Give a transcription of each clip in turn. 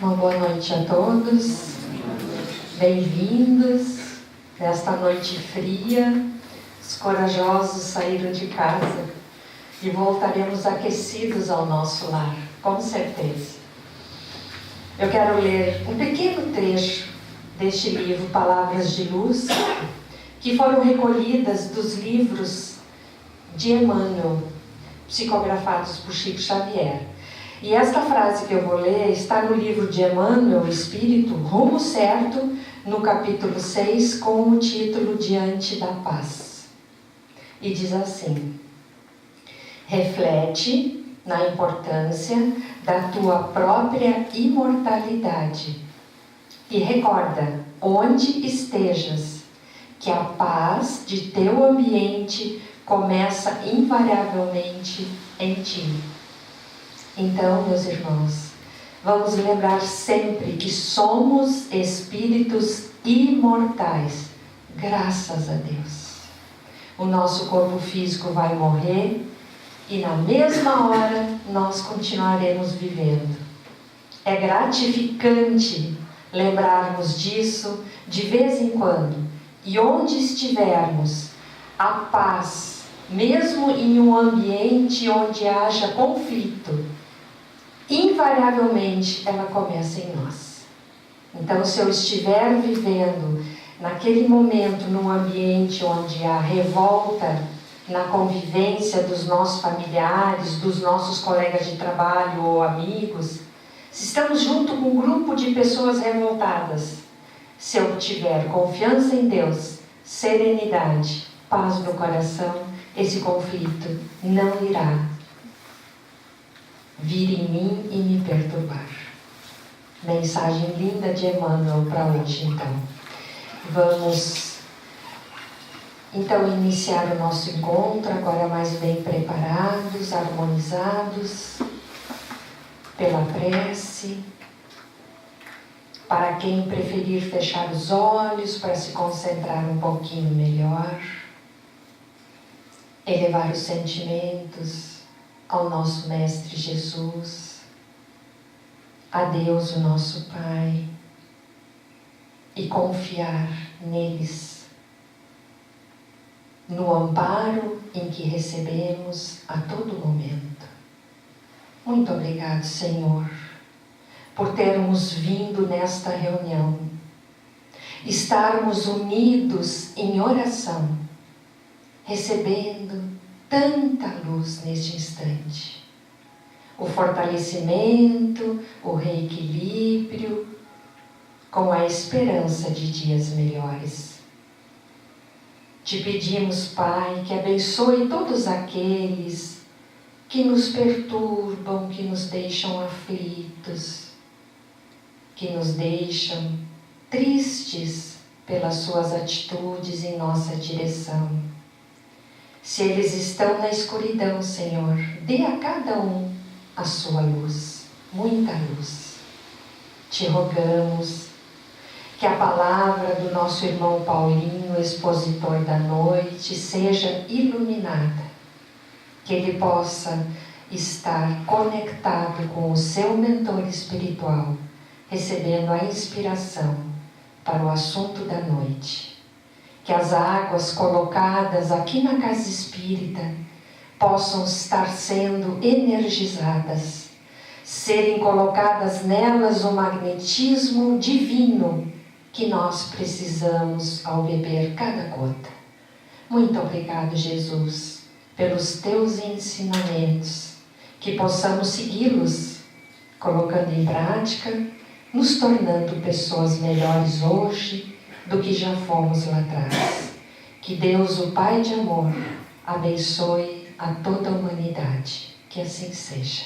Uma boa noite a todos, bem-vindos nesta noite fria. Os corajosos saíram de casa e voltaremos aquecidos ao nosso lar, com certeza. Eu quero ler um pequeno trecho deste livro Palavras de Luz, que foram recolhidas dos livros de Emmanuel, psicografados por Chico Xavier. E esta frase que eu vou ler está no livro de Emmanuel, Espírito, Rumo Certo, no capítulo 6, com o título Diante da Paz. E diz assim: reflete na importância da tua própria imortalidade e recorda, onde estejas, que a paz de teu ambiente começa invariavelmente em ti. Então, meus irmãos, vamos lembrar sempre que somos espíritos imortais, graças a Deus. O nosso corpo físico vai morrer e na mesma hora nós continuaremos vivendo. É gratificante lembrarmos disso de vez em quando. E onde estivermos, a paz, mesmo em um ambiente onde haja conflito, invariavelmente ela começa em nós. Então, se eu estiver vivendo naquele momento num ambiente onde há revolta na convivência dos nossos familiares, dos nossos colegas de trabalho ou amigos, se estamos junto com um grupo de pessoas revoltadas, se eu tiver confiança em Deus, serenidade, paz no coração, esse conflito não irá vir em mim e me perturbar. Mensagem linda de Emmanuel para hoje, então. Vamos, então, iniciar o nosso encontro, agora mais bem preparados, harmonizados, pela prece. Para quem preferir fechar os olhos para se concentrar um pouquinho melhor, elevar os sentimentos ao nosso Mestre Jesus, a Deus, o nosso Pai, e confiar neles, no amparo em que recebemos a todo momento. Muito obrigado, Senhor, por termos vindo nesta reunião, estarmos unidos em oração, recebendo tanta luz neste instante. O fortalecimento, o reequilíbrio, com a esperança de dias melhores. Te pedimos, Pai, que abençoe todos aqueles que nos perturbam, que nos deixam aflitos, que nos deixam tristes pelas suas atitudes em nossa direção. Se eles estão na escuridão, Senhor, dê a cada um a sua luz, muita luz. Te rogamos que a palavra do nosso irmão Paulinho, expositor da noite, seja iluminada, que ele possa estar conectado com o seu mentor espiritual, recebendo a inspiração para o assunto da noite. Que as águas colocadas aqui na casa espírita possam estar sendo energizadas, serem colocadas nelas o magnetismo divino que nós precisamos ao beber cada gota. Muito obrigado, Jesus, pelos teus ensinamentos, que possamos segui-los, colocando em prática, nos tornando pessoas melhores hoje do que já fomos lá atrás. Que Deus, o Pai de amor, abençoe a toda a humanidade. Que assim seja.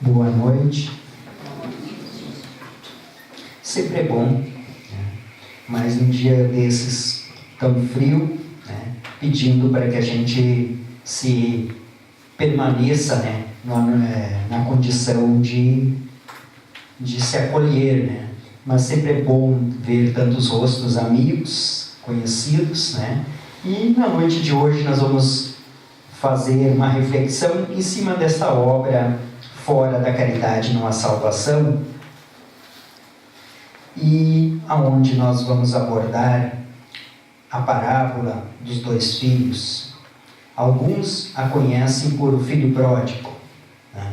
Boa noite. Sempre é bom, né? Mas num dia desses tão frio, né? Pedindo para que a gente se permaneça, né? Na condição de se acolher, né? Mas sempre é bom ver tantos rostos amigos, conhecidos, né? E na noite de hoje nós vamos fazer uma reflexão em cima desta obra, Fora da Caridade Não Há Salvação, e aonde nós vamos abordar a parábola dos 2 filhos. Alguns a conhecem por o filho pródigo, né?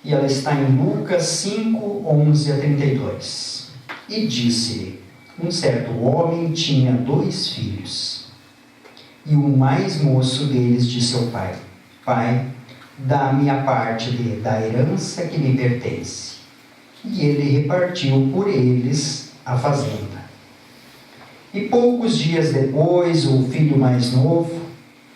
E ela está em Lucas 5, 11 a 32. E disse-lhe: um certo homem tinha 2 filhos. E o mais moço deles disse ao pai: Pai, dá-me a parte da herança que me pertence. E ele repartiu por eles a fazenda. E poucos dias depois, o filho mais novo,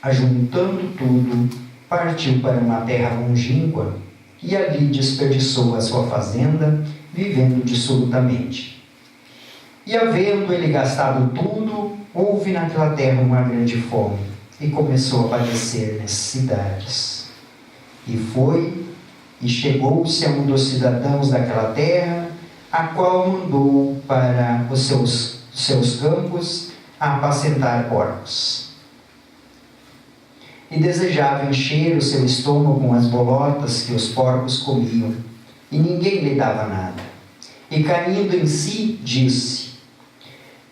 ajuntando tudo, partiu para uma terra longínqua e ali desperdiçou a sua fazenda, vivendo dissolutamente. E havendo ele gastado tudo, houve naquela terra uma grande fome, e começou a padecer necessidades. E foi, e chegou-se a um dos cidadãos daquela terra, a qual mandou para os seus campos a apacentar porcos. E desejava encher o seu estômago com as bolotas que os porcos comiam, e ninguém lhe dava nada. E caindo em si, disse: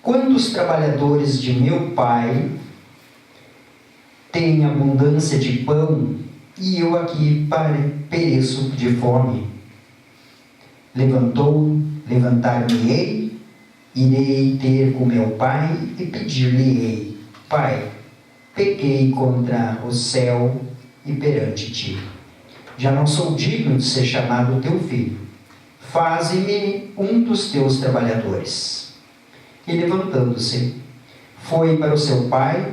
quantos trabalhadores de meu pai têm abundância de pão, e eu aqui pereço de fome? Levantar-me-ei, irei ter com meu pai e pedir-lhe-ei: Pai, pequei contra o céu e perante ti. Já não sou digno de ser chamado teu filho. Faze-me um dos teus trabalhadores. E levantando-se, foi para o seu pai,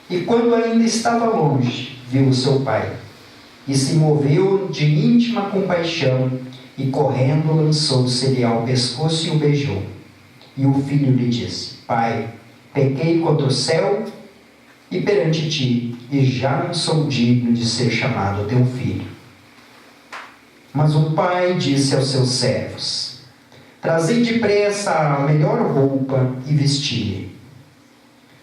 e quando ainda estava longe, viu o seu pai, e se moveu de íntima compaixão, e correndo lançou-se-lhe ao pescoço e o beijou. E o filho lhe disse: Pai, pequei contra o céu e perante ti, e já não sou digno de ser chamado teu filho. Mas o pai disse aos seus servos: trazei depressa a melhor roupa e vesti-lhe,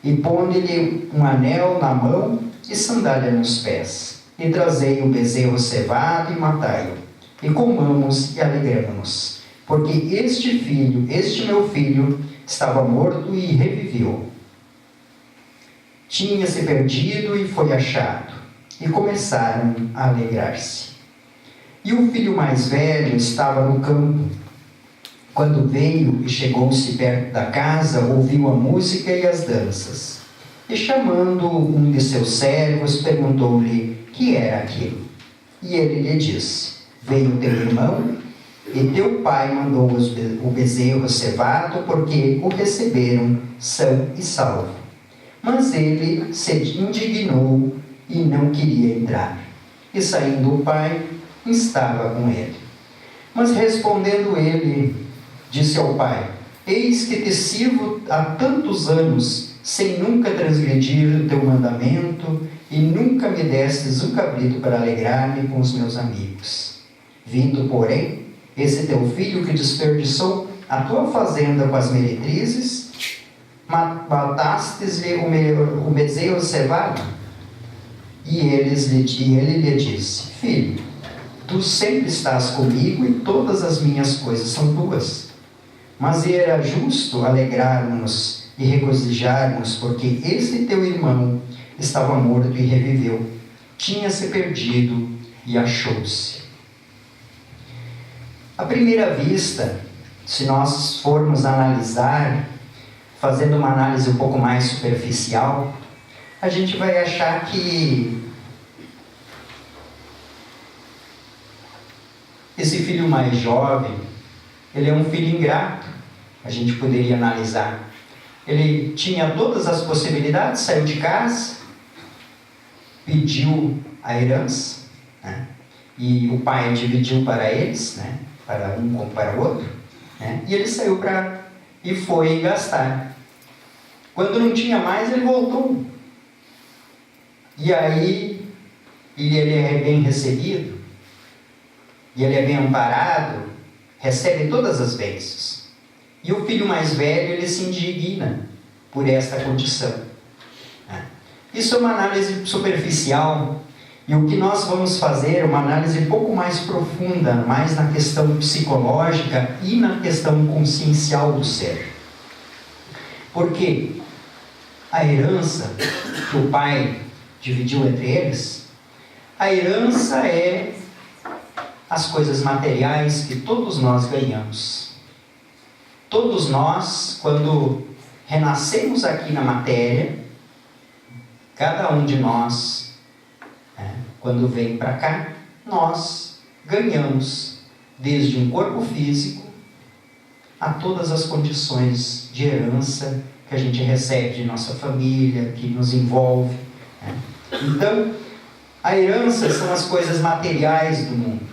e ponde-lhe um anel na mão e sandália nos pés, e trazei o bezerro cevado e matai-o, e comamos e alegramo-nos, porque este meu filho, estava morto e reviveu. Tinha-se perdido e foi achado, e começaram a alegrar-se. E o filho mais velho estava no campo. Quando veio e chegou-se perto da casa, ouviu a música e as danças. E chamando um de seus servos, perguntou-lhe que era aquilo. E ele lhe disse: veio teu irmão, e teu pai mandou o bezerro cevado, porque o receberam são e salvo. Mas ele se indignou e não queria entrar. E saindo o pai, estava com ele. Mas respondendo ele, disse ao pai: eis que te sirvo há tantos anos, sem nunca transgredir o teu mandamento, e nunca me destes um cabrito para alegrar-me com os meus amigos. Vindo, porém, esse teu filho que desperdiçou a tua fazenda com as meretrizes, matastes-lhe o bezerro cevado? E ele lhe disse: filho, tu sempre estás comigo e todas as minhas coisas são tuas. Mas era justo alegrarmos e regozijarmos, porque esse teu irmão estava morto e reviveu, tinha-se perdido e achou-se. À primeira vista, se nós formos analisar, fazendo uma análise um pouco mais superficial, a gente vai achar que esse filho mais jovem, ele é um filho ingrato. A gente poderia analisar. Ele tinha todas as possibilidades, saiu de casa, pediu a herança, né? E o pai dividiu para eles, né? Para um como para o outro, né? E ele saiu e foi gastar. Quando não tinha mais, ele voltou. E aí, ele é bem recebido, e ele é bem amparado, recebe todas as bênçãos. E o filho mais velho, ele se indigna por esta condição, né? Isso é uma análise superficial, e o que nós vamos fazer é uma análise um pouco mais profunda, mais na questão psicológica e na questão consciencial do ser. Porque a herança que o pai dividiu entre eles, a herança é as coisas materiais que todos nós ganhamos. Todos nós, quando renascemos aqui na matéria, cada um de nós, quando vem para cá, nós ganhamos desde um corpo físico a todas as condições de herança que a gente recebe de nossa família, que nos envolve. Então, a herança são as coisas materiais do mundo.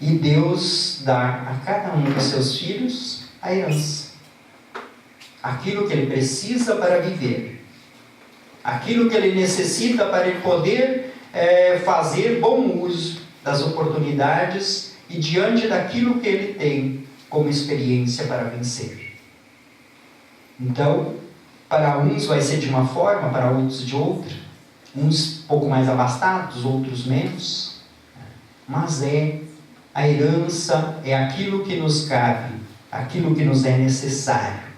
E Deus dá a cada um dos seus filhos a herança. Aquilo que ele precisa para viver. Aquilo que ele necessita para ele poder fazer bom uso das oportunidades e diante daquilo que ele tem como experiência para vencer. Então, para uns vai ser de uma forma, para outros de outra. Uns um pouco mais abastados, outros menos. Mas a herança é aquilo que nos cabe, aquilo que nos é necessário.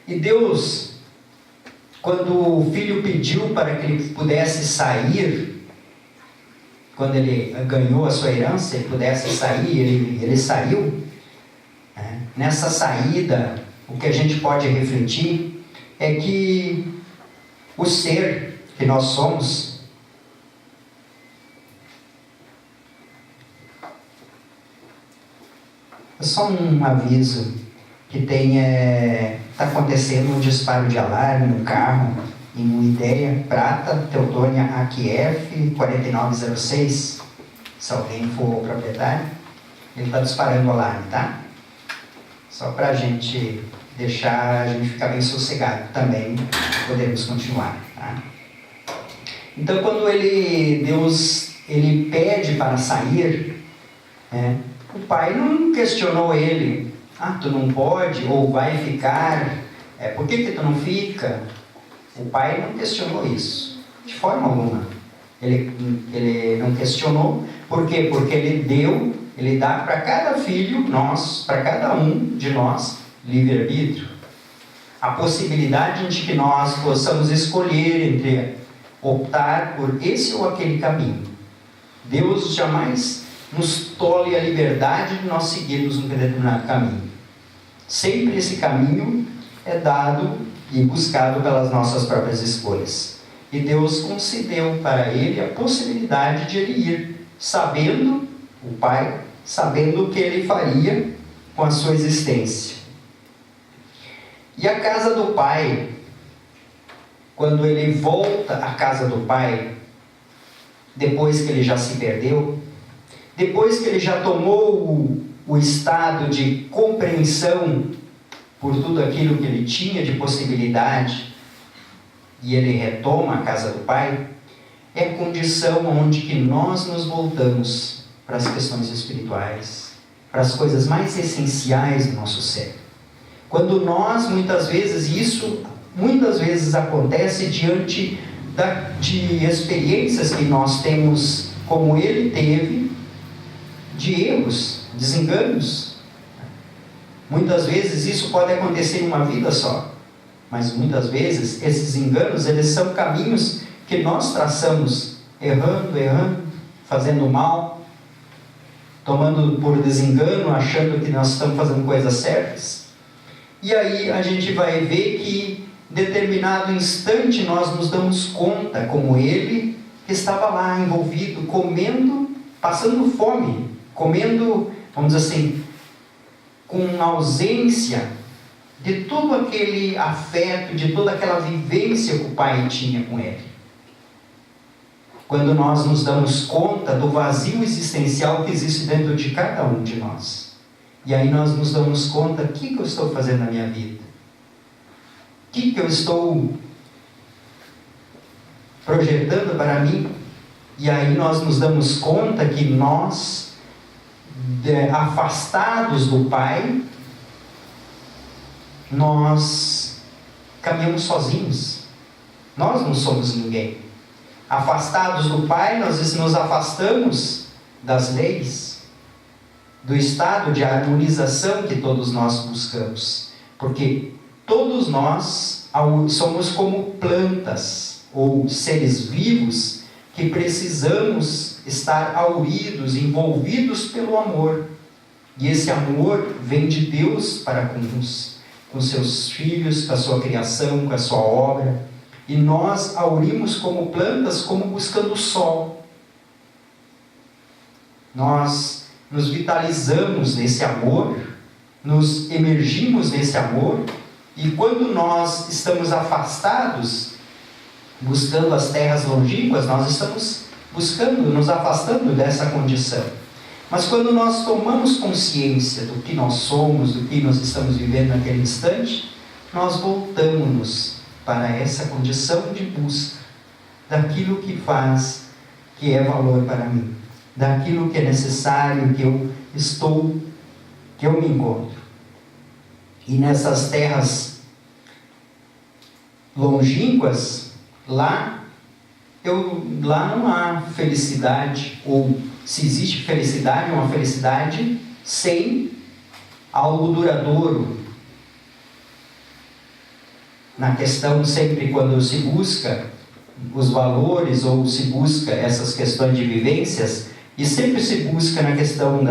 E Deus, quando o filho pediu para que ele pudesse sair, quando ele ganhou a sua herança, ele pudesse sair, ele saiu. Nessa saída, o que a gente pode refletir é que o ser que nós somos, é só um aviso que está acontecendo um disparo de alarme no carro em uma Ideia Prata Teutônia AQF 4906. Se alguém for o proprietário, ele está disparando o alarme, tá? Só para a gente deixar a gente ficar bem sossegado também, podemos continuar, tá? Então, quando Deus pede para sair, o pai não questionou ele. Tu não pode, ou vai ficar, por que tu não fica? O pai não questionou isso, de forma alguma. Ele não questionou, por quê? Porque ele dá para cada filho, para cada um de nós, livre-arbítrio. A possibilidade de que nós possamos escolher entre optar por esse ou aquele caminho. Deus jamais nos tolhe a liberdade de nós seguirmos um determinado caminho. Sempre esse caminho é dado e buscado pelas nossas próprias escolhas. E Deus concedeu para ele a possibilidade de ele ir, sabendo, o pai, sabendo o que ele faria com a sua existência. E a casa do pai, quando ele volta à casa do pai, depois que ele já se perdeu, depois que ele já tomou o estado de compreensão por tudo aquilo que ele tinha de possibilidade, e ele retoma a casa do pai, é a condição onde que nós nos voltamos para as questões espirituais, para as coisas mais essenciais do nosso ser. Quando nós, muitas vezes acontece diante de experiências que nós temos, como ele teve, de erros, desenganos. Muitas vezes isso pode acontecer em uma vida só, mas muitas vezes esses enganos, eles são caminhos que nós traçamos, errando, fazendo mal, tomando por desengano, achando que nós estamos fazendo coisas certas. E aí a gente vai ver que em determinado instante nós nos damos conta, como ele que estava lá envolvido, comendo, passando fome, comendo, vamos dizer assim, com ausência de todo aquele afeto, de toda aquela vivência que o pai tinha com ele. Quando nós nos damos conta do vazio existencial que existe dentro de cada um de nós. E aí nós nos damos conta, o que eu estou fazendo na minha vida? O que eu estou projetando para mim? E aí nós nos damos conta que nós, afastados do Pai, nós caminhamos sozinhos. Nós não somos ninguém. Afastados do Pai, nós nos afastamos das leis, do estado de harmonização que todos nós buscamos. Porque todos nós somos como plantas ou seres vivos que precisamos estar auridos, envolvidos pelo amor. E esse amor vem de Deus para com seus filhos, com a sua criação, com a sua obra. E nós aurimos como plantas, como buscando o sol. Nós nos vitalizamos nesse amor, nos emergimos nesse amor, e quando nós estamos afastados, buscando as terras longínquas, nós estamos nos afastando dessa condição. Mas quando nós tomamos consciência do que nós somos, do que nós estamos vivendo naquele instante, nós voltamos para essa condição de busca daquilo que é valor para mim, daquilo que é necessário, que eu me encontro. E nessas terras longínquas, lá não há felicidade, ou se existe felicidade, é uma felicidade sem algo duradouro. Na questão, sempre quando se busca os valores, ou se busca essas questões de vivências, e sempre se busca na questão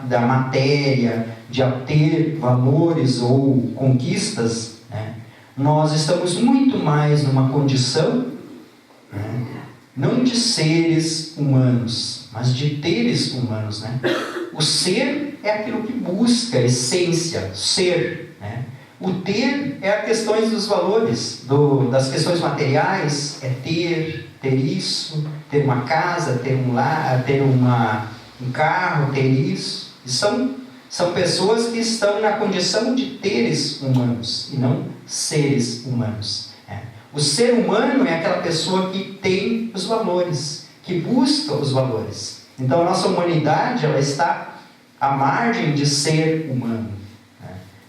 da matéria, de obter valores ou conquistas, né? Nós estamos muito mais numa condição, né, não de seres humanos, mas de teres humanos, né? O ser é aquilo que busca, a essência, ser, né? O ter é as questões dos valores, das questões materiais, é ter isso, ter uma casa, ter um lar, ter um carro, ter isso. E são pessoas que estão na condição de teres humanos e não seres humanos. O ser humano é aquela pessoa que tem os valores, que busca os valores. Então a nossa humanidade, ela está à margem de ser humano.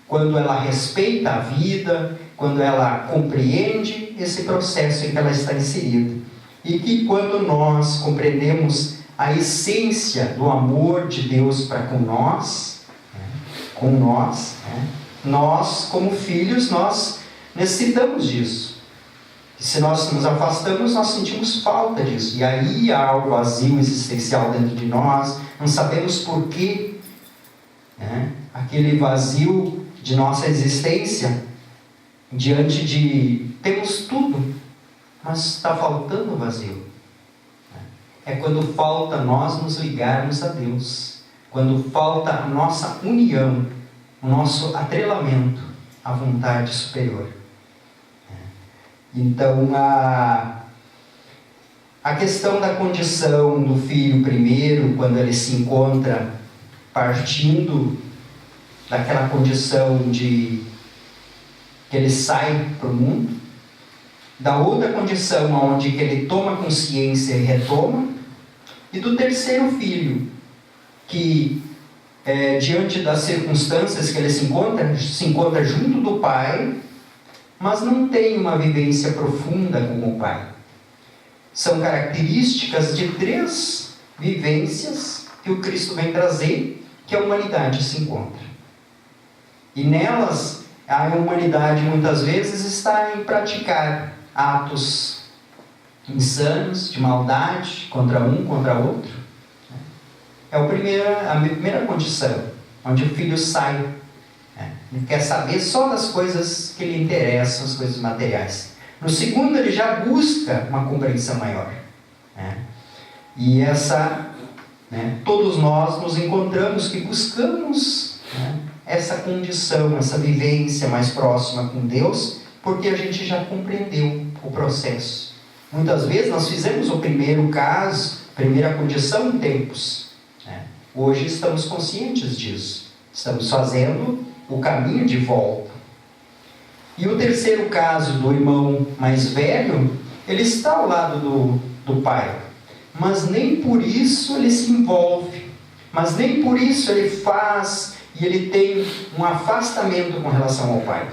Quando ela respeita a vida, quando ela compreende esse processo em que ela está inserida. E que quando nós compreendemos a essência do amor de Deus para com nós, nós como filhos, nós necessitamos disso. E se nós nos afastamos, nós sentimos falta disso. E aí há algo vazio existencial dentro de nós, não sabemos porquê, né? Aquele vazio de nossa existência, diante de temos tudo, mas está faltando o vazio. É quando falta nós nos ligarmos a Deus, quando falta a nossa união, o nosso atrelamento à vontade superior. Então a questão da condição do filho primeiro, quando ele se encontra partindo daquela condição de que ele sai para o mundo, da outra condição onde que ele toma consciência e retoma, e do terceiro filho, que diante das circunstâncias que ele se encontra junto do pai, mas não tem uma vivência profunda como o pai. São características de 3 vivências que o Cristo vem trazer, que a humanidade se encontra. E nelas, a humanidade muitas vezes está em praticar atos insanos, de maldade, contra um, contra outro. É a primeira condição, onde o filho sai. Ele quer saber só das coisas que lhe interessam, as coisas materiais. No segundo, ele já busca uma compreensão maior. E todos nós nos encontramos que buscamos essa condição, essa vivência mais próxima com Deus, porque a gente já compreendeu o processo. Muitas vezes nós fizemos o primeiro caso, primeira condição em tempos. Hoje estamos conscientes disso. Estamos fazendo o caminho de volta. E o terceiro caso do irmão mais velho, ele está ao lado do pai, mas nem por isso ele se envolve, mas nem por isso ele faz, e ele tem um afastamento com relação ao pai.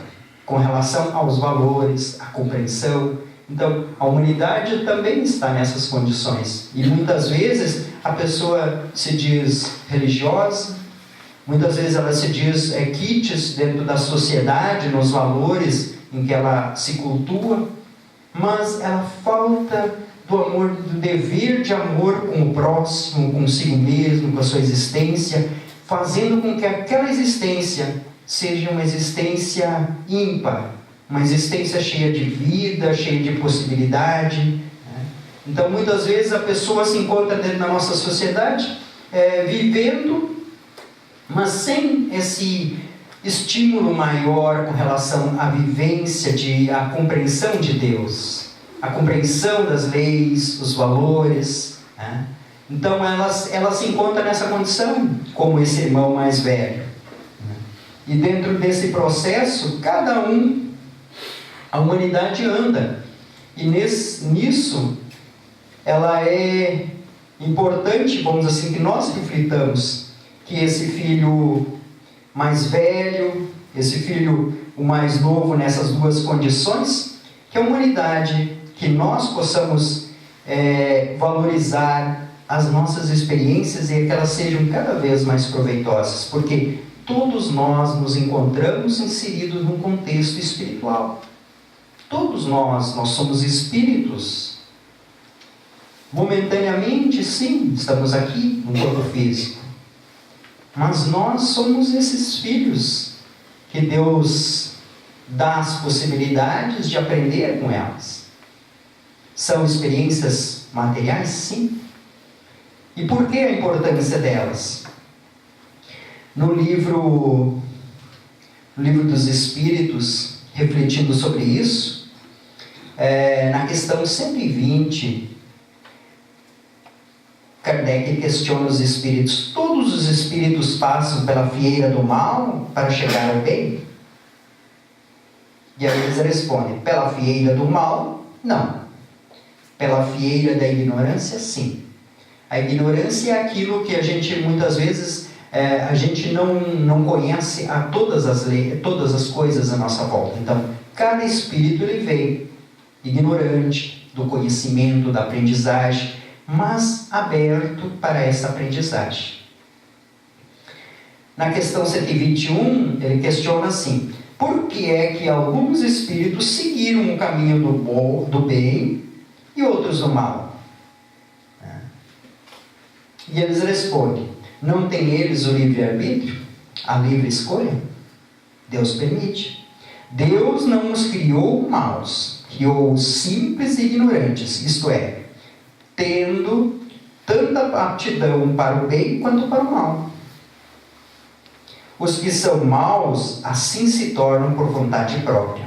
com relação aos valores, à compreensão. Então, a humanidade também está nessas condições. E muitas vezes a pessoa se diz religiosa, muitas vezes ela se diz quites dentro da sociedade, nos valores em que ela se cultua, mas ela falta do amor, do dever de amor com o próximo, consigo mesmo, com a sua existência, fazendo com que aquela existência seja uma existência ímpar, uma existência cheia de vida, cheia de possibilidade. Então, muitas vezes a pessoa se encontra dentro da nossa sociedade, vivendo, mas sem esse estímulo maior com relação à vivência, à compreensão de Deus, a compreensão das leis, os valores. Então, ela se encontra nessa condição, como esse irmão mais velho. E dentro desse processo, a humanidade anda. E nisso, ela é importante, vamos dizer assim, que nós reflitamos que esse filho mais velho, esse filho o mais novo nessas duas condições, que a humanidade, que nós possamos valorizar as nossas experiências e que elas sejam cada vez mais proveitosas, porque todos nós nos encontramos inseridos num contexto espiritual. Todos nós somos espíritos. Momentaneamente, sim, estamos aqui no corpo físico. Mas nós somos esses filhos que Deus dá as possibilidades de aprender com elas. São experiências materiais? Sim. E por que a importância delas? No livro dos Espíritos, refletindo sobre isso, na questão 120, Kardec questiona os espíritos: todos os espíritos passam pela fieira do mal para chegar ao bem? E aí eles respondem: pela fieira do mal, não. Pela fieira da ignorância, sim. A ignorância é aquilo que a gente muitas vezes a gente não conhece todas as coisas à nossa volta. Então, cada espírito ele vem ignorante do conhecimento, da aprendizagem, mas aberto para essa aprendizagem. Na questão 121, ele questiona assim: por que é que alguns espíritos seguiram o caminho do bem e outros do mal? E eles respondem: não têm eles o livre-arbítrio, a livre escolha? Deus permite. Deus não os criou maus, criou-os simples e ignorantes, isto é, tendo tanta aptidão para o bem quanto para o mal. Os que são maus, assim se tornam por vontade própria.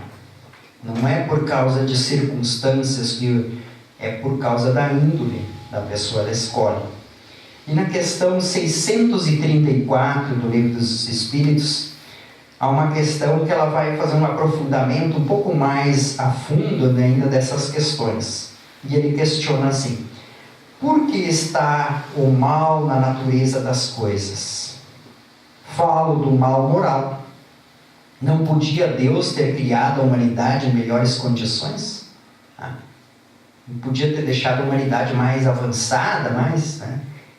Não é por causa de circunstâncias, é por causa da índole da pessoa, da escolha. E na questão 634 do Livro dos Espíritos, há uma questão que ela vai fazer um aprofundamento um pouco mais a fundo ainda dessas questões. E ele questiona assim: por que está o mal na natureza das coisas? Falo do mal moral. Não podia Deus ter criado a humanidade em melhores condições? Não podia ter deixado a humanidade mais avançada,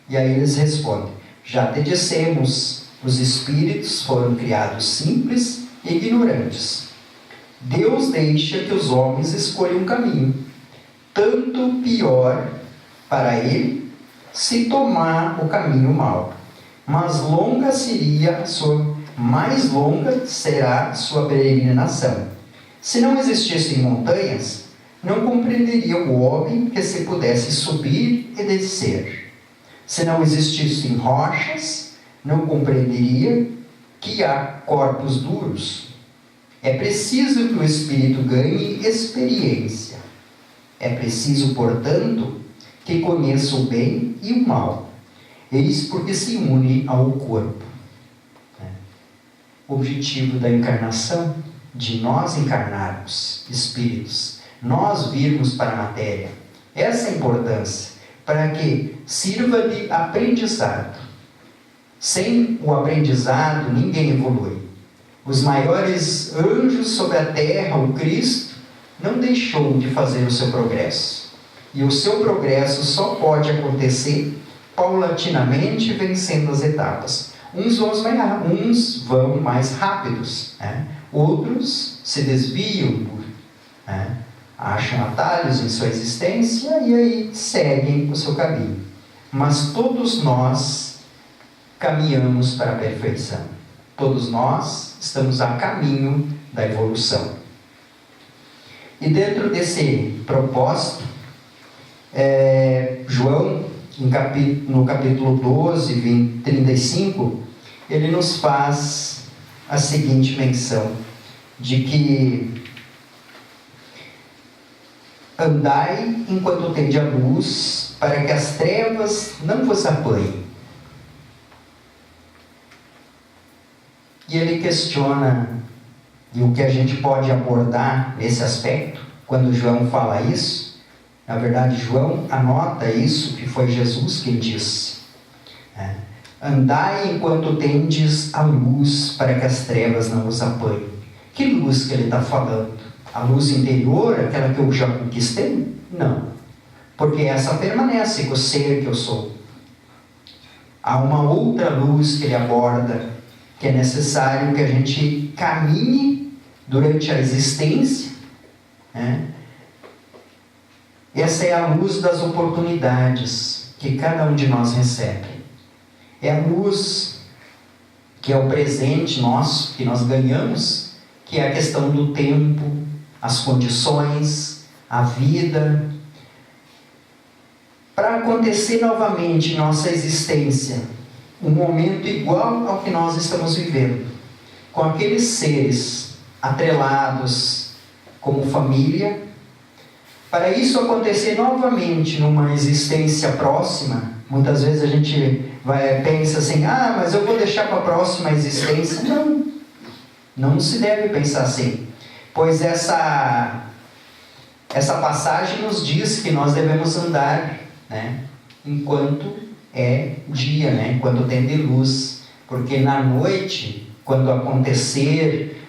E aí eles respondem: já te dissemos, os espíritos foram criados simples e ignorantes. Deus deixa que os homens escolham um caminho, tanto pior para ele se tomar o caminho mau, mas mais longa será sua peregrinação. Se não existissem montanhas, não compreenderia o homem que se pudesse subir e descer. Se não existissem rochas, não compreenderia que há corpos duros. É preciso que o espírito ganhe experiência. É preciso, portanto, que conheça o bem e o mal. Eis porque se une ao corpo. O objetivo da encarnação, de nós encarnarmos espíritos, nós virmos para a matéria. Essa é a importância, para que sirva de aprendizado. Sem o aprendizado, ninguém evolui. os maiores anjos sobre a terra, o Cristo, não deixou de fazer o seu progresso. E o seu progresso só pode acontecer paulatinamente, vencendo as etapas. Uns vão mais rápidos, né? Outros se desviam, né? Acham atalhos em sua existência e aí seguem o seu caminho. Mas todos nós caminhamos para a perfeição. Todos nós estamos a caminho da evolução. E dentro desse propósito, João, no capítulo 12, 35, ele nos faz a seguinte menção, de que andai enquanto tende a luz, para que as trevas não vos apanhem. E ele questiona, e o que a gente pode abordar nesse aspecto, quando João fala isso, na verdade João anota isso, que foi Jesus quem disse. Andai enquanto tendes a luz, para que as trevas não vos apanhem. Que luz que ele está falando? A luz interior, aquela que eu já conquistei? Não. Porque essa permanece com o ser que eu sou. Há uma outra luz que ele aborda, que é necessário que a gente caminhe durante a existência, né? Essa é a luz das oportunidades que cada um de nós recebe. É a luz que é o presente nosso, que nós ganhamos, que é a questão do tempo, as condições, a vida. Para acontecer novamente em nossa existência um momento igual ao que nós estamos vivendo, com aqueles seres atrelados como família, para isso acontecer novamente numa existência próxima, muitas vezes a gente pensa assim, mas eu vou deixar para a próxima existência. Não se deve pensar assim, pois essa passagem nos diz que nós devemos andar, né, enquanto é dia, né, enquanto tem de luz, porque na noite, quando acontecer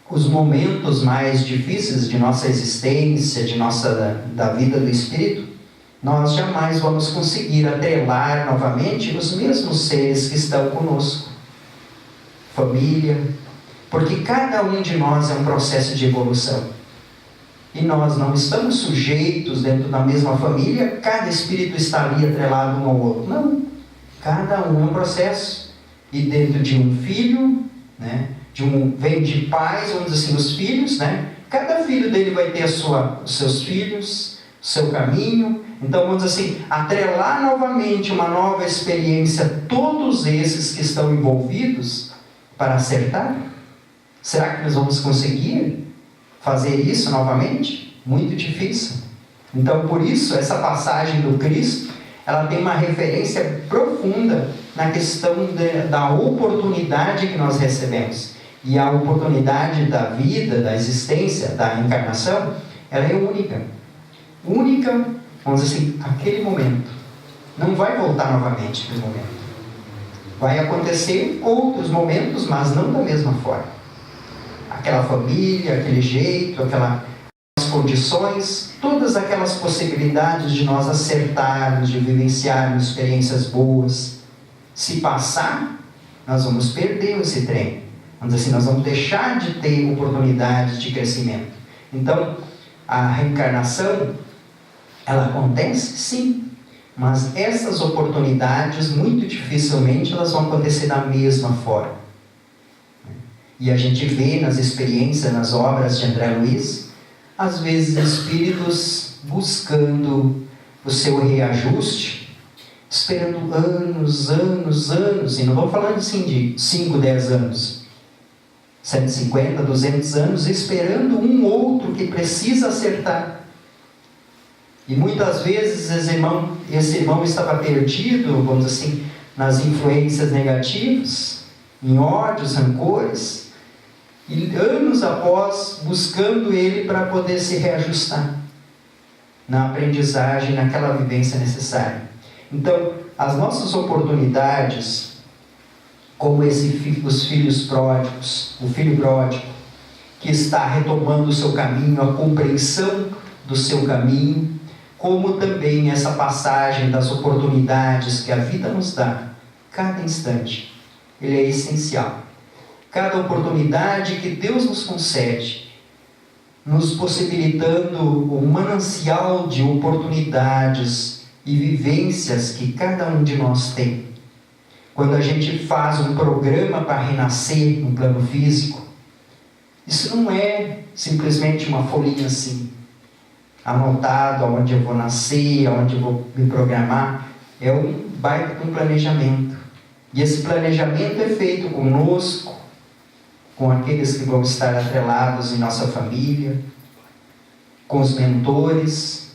os momentos mais difíceis de nossa existência, da vida do Espírito, nós jamais vamos conseguir atrelar novamente os mesmos seres que estão conosco. Família, porque cada um de nós é um processo de evolução. E nós não estamos sujeitos dentro da mesma família, cada espírito está ali atrelado um ao outro. Não, cada um é um processo. E dentro de um filho, né, vem de pais, vamos dizer assim, os filhos, né? Cada filho dele vai ter os seus filhos, o seu caminho. Então, vamos dizer assim, atrelar novamente uma nova experiência, todos esses que estão envolvidos, para acertar. Será que nós vamos conseguir fazer isso novamente? Muito difícil. Então, por isso, essa passagem do Cristo, ela tem uma referência profunda na questão da oportunidade que nós recebemos. E a oportunidade da vida, da existência, da encarnação, ela é única. Única, vamos dizer assim, aquele momento. Não vai voltar novamente aquele momento. Vai acontecer outros momentos, mas não da mesma forma. Aquela família, aquele jeito, aquelas condições, todas aquelas possibilidades de nós acertarmos, de vivenciarmos experiências boas. Se passar, nós vamos perder esse trem. Vamos dizer assim, nós vamos deixar de ter oportunidades de crescimento. Então, a reencarnação, ela acontece sim, mas essas oportunidades, muito dificilmente, elas vão acontecer da mesma forma. E a gente vê nas experiências, nas obras de André Luiz, às vezes espíritos buscando o seu reajuste, esperando anos, e não vou falando assim de 5, 10 anos, 150, 200 anos, esperando um outro que precisa acertar. E muitas vezes esse irmão estava perdido, vamos dizer assim, nas influências negativas, em ódios, rancores, e anos após buscando ele para poder se reajustar na aprendizagem, naquela vivência necessária. Então, as nossas oportunidades como os filhos pródigos, o filho pródigo, que está retomando o seu caminho, a compreensão do seu caminho, como também essa passagem das oportunidades que a vida nos dá, cada instante, ele é essencial. Cada oportunidade que Deus nos concede, nos possibilitando um manancial de oportunidades e vivências que cada um de nós tem. Quando a gente faz um programa para renascer no plano físico, isso não é simplesmente uma folhinha assim, anotado aonde eu vou nascer, aonde eu vou me programar. É um baita de um planejamento. E esse planejamento é feito conosco, com aqueles que vão estar atrelados em nossa família, com os mentores,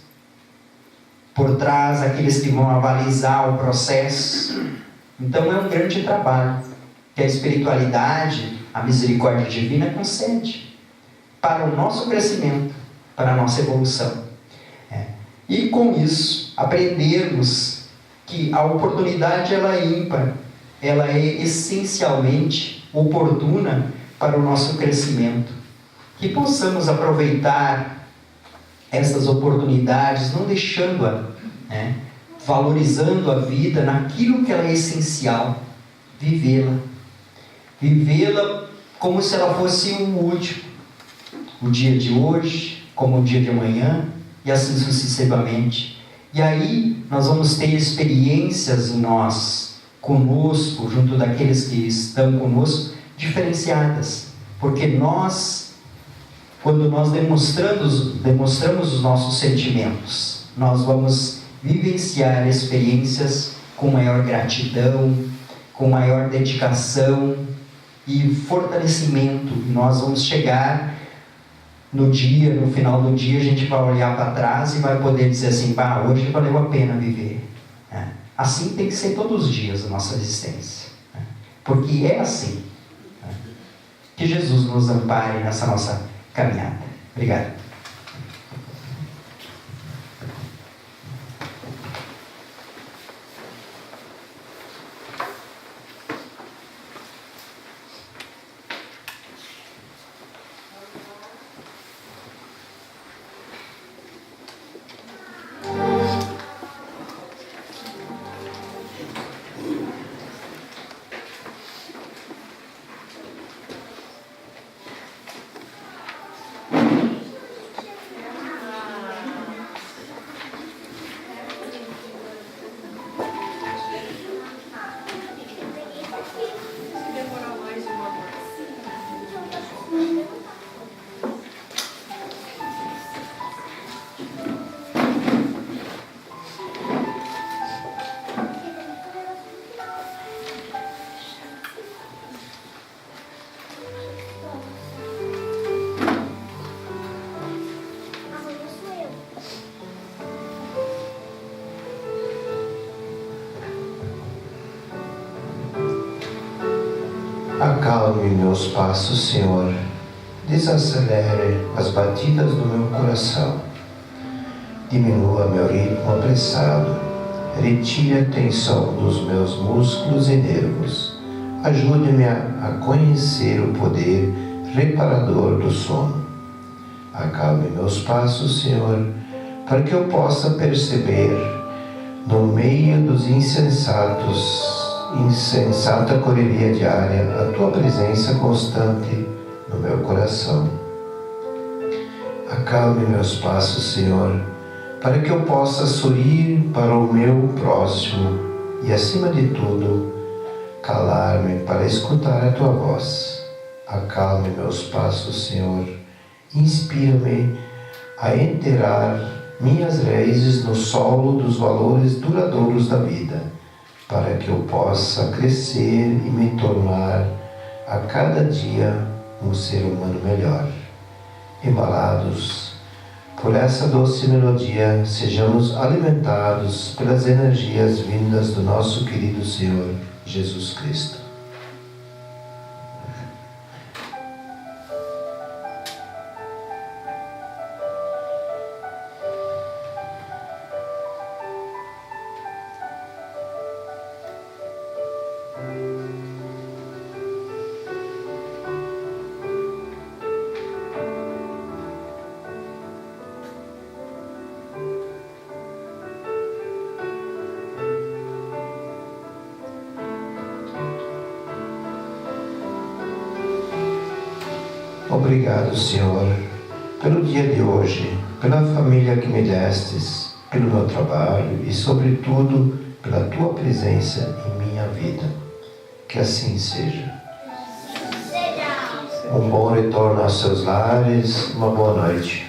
por trás aqueles que vão avalizar o processo. Então é um grande trabalho que a espiritualidade, a misericórdia divina concede para o nosso crescimento, para a nossa evolução. E com isso, aprendermos que a oportunidade ela é ímpar, ela é essencialmente oportuna para o nosso crescimento. Que possamos aproveitar essas oportunidades, não deixando-a, valorizando a vida naquilo que ela é essencial, vivê-la. Vivê-la como se ela fosse um último. O dia de hoje, como o dia de amanhã, e assim sucessivamente. E aí nós vamos ter experiências em nós, conosco, junto daqueles que estão conosco, diferenciadas. Porque nós, quando nós demonstramos os nossos sentimentos, nós vamos vivenciar experiências com maior gratidão, com maior dedicação e fortalecimento. Nós vamos chegar no final do dia, a gente vai olhar para trás e vai poder dizer assim, hoje valeu a pena viver. Assim tem que ser todos os dias a nossa existência. Porque é assim. Que Jesus nos ampare nessa nossa caminhada. Obrigado. Acalme meus passos, Senhor. Desacelere as batidas do meu coração. Diminua meu ritmo apressado. Retire a tensão dos meus músculos e nervos. Ajude-me a conhecer o poder reparador do sono. Acalme meus passos, Senhor, para que eu possa perceber, no meio dos insensata correria diária, a Tua presença constante no meu coração. Acalme meus passos, Senhor, para que eu possa sorrir para o meu próximo e, acima de tudo, calar-me para escutar a Tua voz. Acalme meus passos, Senhor, inspira-me a enterrar minhas raízes no solo dos valores duradouros da vida, para que eu possa crescer e me tornar a cada dia um ser humano melhor. Embalados por essa doce melodia, sejamos alimentados pelas energias vindas do nosso querido Senhor Jesus Cristo. Obrigado, Senhor, pelo dia de hoje, pela família que me destes, pelo meu trabalho e, sobretudo, pela Tua presença em minha vida. Que assim seja. Um bom retorno aos seus lares, uma boa noite.